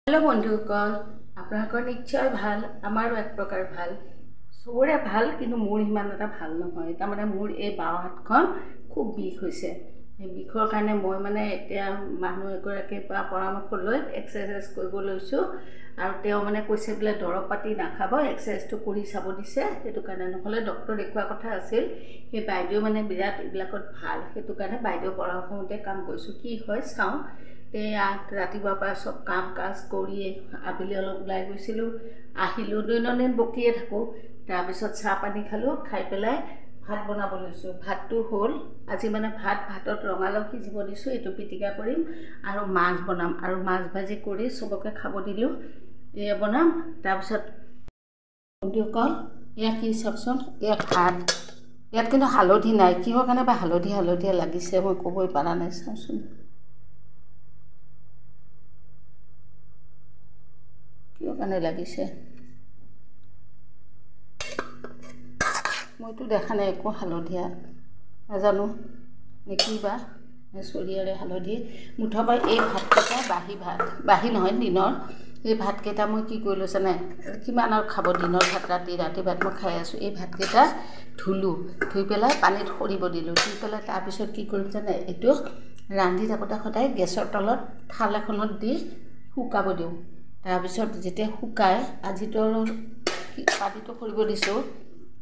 hello बंधुসকল আপোনালোকৰ নিশ্চয় ভাল আমাৰো এক প্ৰকাৰ ভাল সবৰে ভাল কিন্তু মোৰ ইমান এটা ভাল নহয় তাৰ মানে মোৰ এই বাও হাতখন খুব বিষ হৈছে এই বিষৰ কাৰণে মই মানে এতিয়া মানুহ এগৰাকীৰ পৰা পৰামৰ্শ লৈ এক্সাৰসাইজ কৰিব লৈছো আৰু তেওঁ মানে কৈছে বলে দৰব পাতি নাখাব এক্সাৰসাইজটো কৰি চাব দিছে সেইটো কাৰণে নহলে ডক্টৰ দেখুৱা কথা আছিল এই বাইদেউ মানে বিৰাট ইবিলাকত ভাল সেইটো কাৰণে বাইদেউ পৰামৰ্শমতে কাম কৰিছো কি হয় চাও ৰাতিপুৱাৰ পৰা সব কাম কাজ কৰি আবেলি অলপ ওলাই গৈছিলো আহিলো দৈনন্দিন বকিয়ে থাকো তাৰ পিছত চাহ পানী খালো খাই পেলাই ভাত বনাব লৈছো ভাতটো হ'ল আজি মানে ভাতত ৰঙালাও সিজিব দিছো এটো পিটিকা কৰিম আৰু মাছ বনাম আৰু মাছ ভাজি কৰি সবকে খাব দিলো এয়া বনাম তাৰ পিছত বন্ধুসকল এয়া কি চাওকচোন এয়া ভাত ইয়াত কিন্তু হালধি নাই কিহৰ কাৰণে বা হালধি লাগিছে মই ক'বই পাৰা নাই চাওকচোন কানে লাগিছে মইতো দেখা নাই একো হালধীয়া নাজানো নেকিবা চৰিয়াৰে হালধি মুঠবা এই ভাতকেইটা বাহি নহয় দিনৰ এই ভাতকেইটা মই কি কৰিলো জানে কিমান আৰু খাব দিনৰ ভাত ৰাতি ভাত মই খাই আছো এই ভাতকেইটা ধুই পেলাই পানীত সৰিব দিলো ধুই পেলাই তাৰ পিছত কি কৰিম জানে এইটো ৰান্ধি থাকোতে সদায় গেছৰ তলত থাল এখনত দি শুকাব দিওঁ তাৰ পিছত যেতিয়া শুকায় আজিটো পানীটো কৰিব দিছো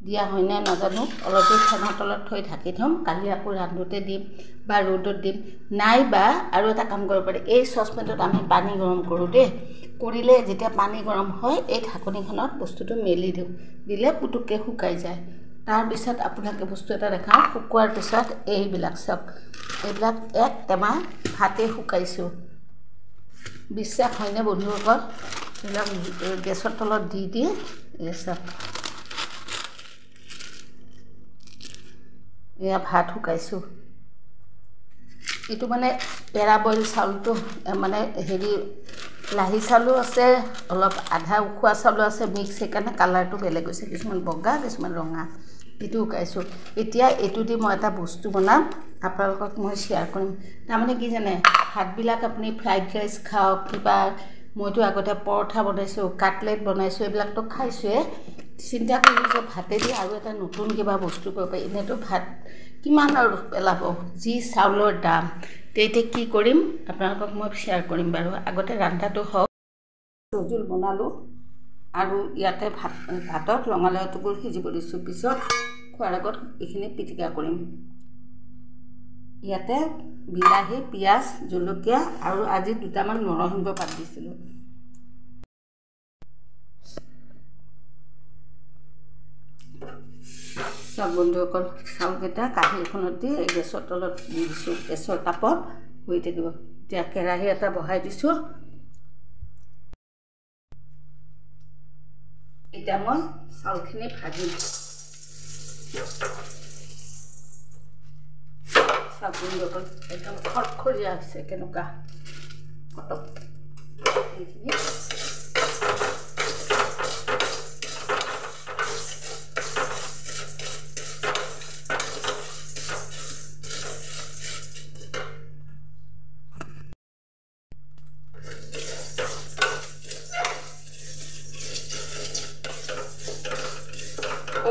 দিয়া হয় না নাজানো অলপ ফেনৰ তলত থৈ ঢাকি থম কালি আকৌ ৰান্ধোতে দিম বা ৰ'দত দিম নাই বা আৰু এটা কাম কৰিব পাৰি এই সসপেনত আমি পানী গৰম কৰো দে কৰিলে যেতিয়া পানী গৰম হয় এই ঢাকনিখনত বস্তুটো মেলি দিওঁ দিলে পুতুককে শুকাই যায় তাৰ পিছত আপোনাক বস্তু এটা দেখাও শুকুৱাৰ পিছত এইবিলাক সব এইবিলাক এক টেমা ভাতে শুকাইছো বিশ্বাস হয় না বন্ধুসকল এইবিলাক গেছৰ তলত দি এসব এয়া ভাত শুকাইছো এটো মানে পেৰা বইল চাউলটো মানে হেৰি লাহি চাউলো আছে অলপ আধা উখোৱা চাউলো আছে মিক্স সেইকাৰণে কালাৰটো বেলেগ হৈছে কিছুমান বগা কিছুমান ৰঙা এটো শুকাইছো এতিয়া এটো দি মই এটা বস্তু বনাম আপোনালোকক মই শেয়াৰ কৰিম তাৰমানে কি জানে ভাতবিলাক আপুনি ফ্ৰাইড ৰাইচ খাওক কিবা মইতো আগতে পৰঠা বনাইছো কাটলেট বনাইছো এইবিলাকতো খাইছোৱে চিন্তা কৰিলো যে ভাতে দি আৰু এটা নতুন কিবা বস্তু কৰিব পাৰি এনেতো ভাত কিমান আৰু পেলাব যি চাউলৰ দাম তেতে কি কৰিম আপোনালোকক মই শেয়াৰ কৰিম বাৰু আগতে ৰান্ধাটো হওক জোল বনালো আৰু ইয়াতে ভাতত ৰঙালাও টুকুৰ সিজিব দিছো পিছত খোৱাৰ আগত এইখিনি পিটিকা কৰিম ইয়াতে বিলাহী পিয়াজ জলকীয়া আৰু আজি দুটামান নৰসিংহ পাত দিছিলো সব বন্ধুসকল চাউলকেইটা কাঢ়ি এখনত দি গেছৰ তলত দি দিছো গেছৰ তাপত হৈ থাকিব এতিয়া কেৰাহী এটা বহাই দিছো এতিয়া মই চাউলখিনি ভাজিম সব বন্ধুসকল একদম খৰখৰীয়া হৈছে কেনেকুৱা ফটক এইখিনি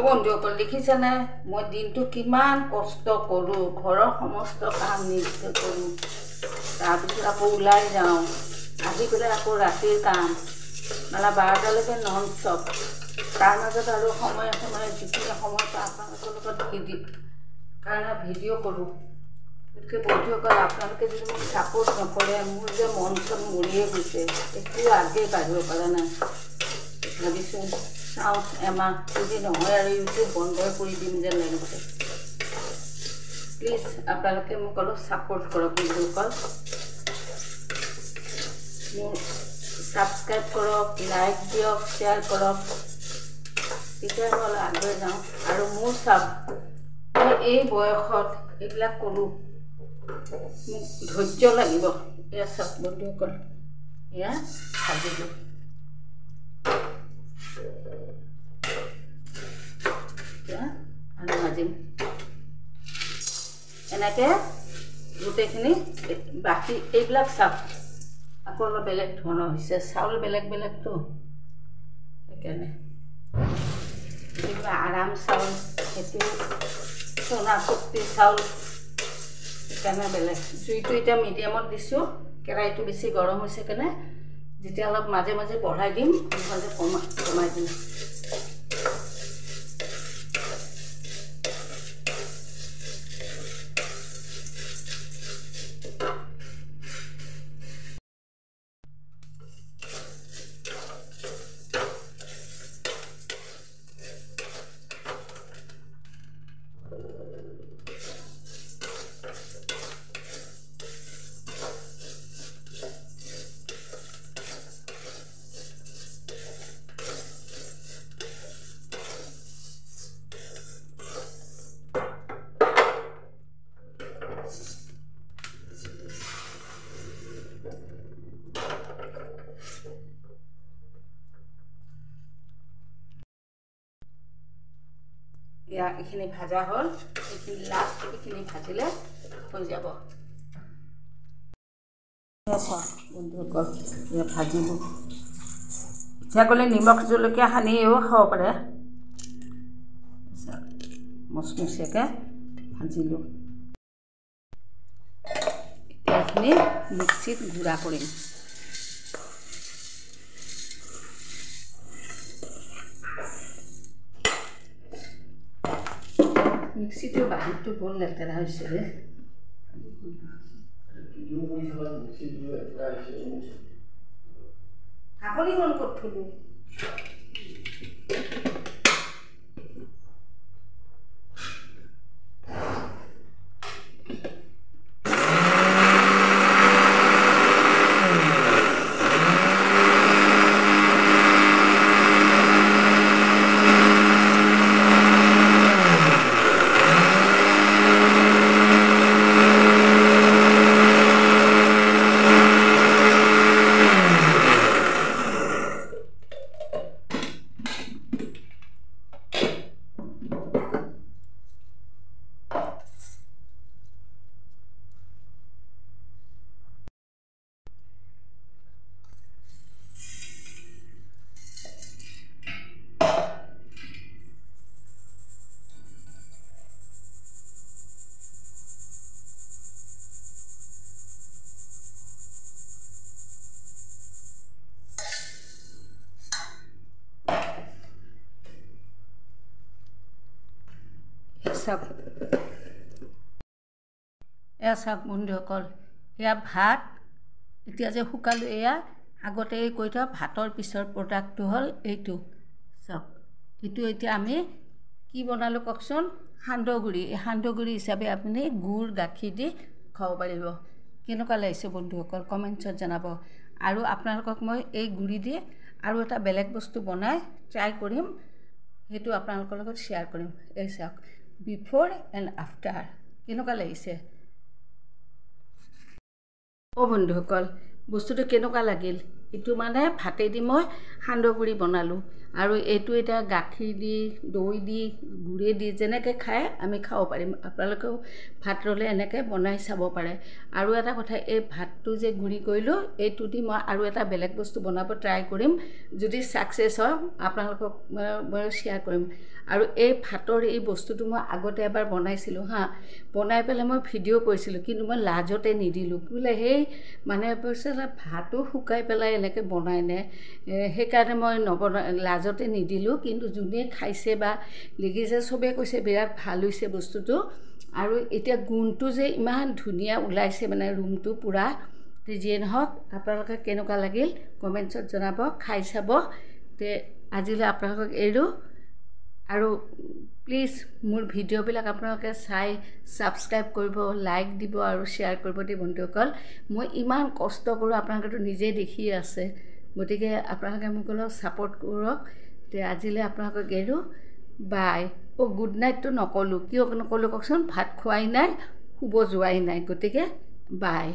বন্ধুসকল দেখিছেনে মই দিনটো কিমান কষ্ট কৰোঁ ঘৰৰ সমস্ত কাম নিজে কৰোঁ তাৰপিছত আকৌ ওলাই যাওঁ আহি পেলাই আকৌ ৰাতিৰ কাম মানে 12টালৈকে নন ষ্টপ তাৰ মাজত আৰু সময়ে যিখিনি সময় পাওঁ আপোনালোকৰ লগত ভিডিঅ' কৰোঁ গতিকে বন্ধুসকল আপোনালোকে যদি মোক ছাপোৰ্ট নকৰে মোৰ যে মন চন মৰিয়ে গৈছে একো আগে বাঢ়িব পৰা নাই ভাবিছোঁ চাওঁ এমাহ যদি নহয় আৰু ইউটিউব বন্ধই কৰি দিম যেন লাগিছে প্লিজ আপোনালোকে মোক অলপ ছাপোৰ্ট কৰক বন্ধুসকল মোক ছাবস্ক্ৰাইব কৰক লাইক দিয়ক শ্বেয়াৰ কৰক তেতিয়া মই অলপ আগুৱাই যাওঁ আৰু মোৰ চাওক মই এই বয়সত এইবিলাক কৰোঁ মোক ধৈৰ্য লাগিব এয়া চাওক বন্ধুসকল এয়া ভাজিলোঁ আৰু ভাজিম এনেকৈ গোটেইখিনি বাকী এইবিলাক চাওক ভাতটো অলপ বেলেগ ধৰণৰ হৈছে চাউল বেলেগ বেলেগতো সেইকাৰণে কিবা আৰাম চাউল সেইটো সোণা শক্তি চাউল সেইকাৰণে বেলেগ জুইটো এতিয়া মিডিয়ামত দিছোঁ কেৰাহীটো বেছি গৰম হৈছে কাৰণে যেতিয়া অলপ মাজে মাজে বঢ়াই দিম মাজে কমাই দিম এইখিনি ভাজা হ'ল এইখিনি লাষ্ট এইখিনি ভাজিলে হৈ যাব বন্ধুসকল ভাজিব ইচ্ছা কৰিলে নিমখ জলকীয়া সানিও খাব পাৰে মচমচীয়াকৈ ভাজিলোঁ এইখিনি মিক্সিত গুড়া কৰিম মিক্সিটো বাহিৰটো বৰ লেতেৰা হৈছে ৰে ঢাকনিখন ক'ত থলোঁ এয়া চাওক বন্ধুসকল এয়া ভাত এতিয়া যে শুকালোঁ এয়া আগতে কৈ থোৱা ভাতৰ পিছৰ প্ৰডাক্টটো হ'ল এইটো চাওক এইটো এতিয়া আমি কি বনালোঁ কওকচোন সান্দহগুড়ি এই সান্দহগুড়ি হিচাপে আপুনি গুড় গাখীৰ দি খাব পাৰিব কেনেকুৱা লাগিছে বন্ধুসকল কমেণ্টছত জনাব আৰু আপোনালোকক মই এই গুড়ি দি আৰু এটা বেলেগ বস্তু বনাই ট্ৰাই কৰিম সেইটো আপোনালোকৰ লগত শ্বেয়াৰ কৰিম এই চাওক বিফ'ৰ এণ্ড আফটাৰ কেনেকুৱা লাগিছে বন্ধুসকল বস্তুটো কেনেকুৱা লাগিল এইটো মানে ভাতেদি মই সান্দহগুড়ি বনালোঁ আৰু এইটো এতিয়া গাখীৰ দি দৈ দি গুড়ে দি যেনেকৈ খায় আমি খাব পাৰিম আপোনালোকেও ভাত ৰ'লে এনেকৈ বনাই চাব পাৰে আৰু এটা কথা এই ভাতটো যে গুড়ি কৰিলোঁ এইটো দি মই আৰু এটা বেলেগ বস্তু বনাব ট্ৰাই কৰিম যদি ছাকচেছ হয় আপোনালোকক মই শ্বেয়াৰ কৰিম আৰু এই ভাতৰ এই বস্তুটো মই আগতে এবাৰ বনাইছিলোঁ বনাই পেলাই মই ভিডিঅ' কৰিছিলোঁ কিন্তু মই লাজতে নিদিলোঁ বোলে সেই মানে ভাতো শুকাই পেলাই এনেকৈ বনাই নে সেইকাৰণে মই লাজতে নিদিলোঁ কিন্তু যোনে খাইছে বা দেখিছে চবেই কৈছে বিৰাট ভাল হৈছে বস্তুটো আৰু এতিয়া গুণটো যে ইমান ধুনীয়া ওলাইছে মানে ৰুমটো পূৰা যিয়ে নহওক আপোনালোকে কেনেকুৱা লাগিল কমেণ্টছত জনাব খাই চাব তে আজিলৈ আপোনালোকক এৰোঁ আৰু প্লিজ মোৰ ভিডিঅ'বিলাক আপোনালোকে চাই ছাবস্ক্ৰাইব কৰিব লাইক দিব আৰু শ্বেয়াৰ কৰিব দেই বন্ধুসকল মই ইমান কষ্ট কৰোঁ আপোনালোকেতো নিজেই দেখি আছে গতিকে আপোনালোকে মোক অলপ ছাপোৰ্ট কৰক তে আজিলৈ আপোনালোকক এৰোঁ বাই গুড নাইটটো নক'লোঁ কিয় নক'লোঁ কওকচোন ভাত খোৱাই নাই শুব যোৱাই নাই গতিকে বাই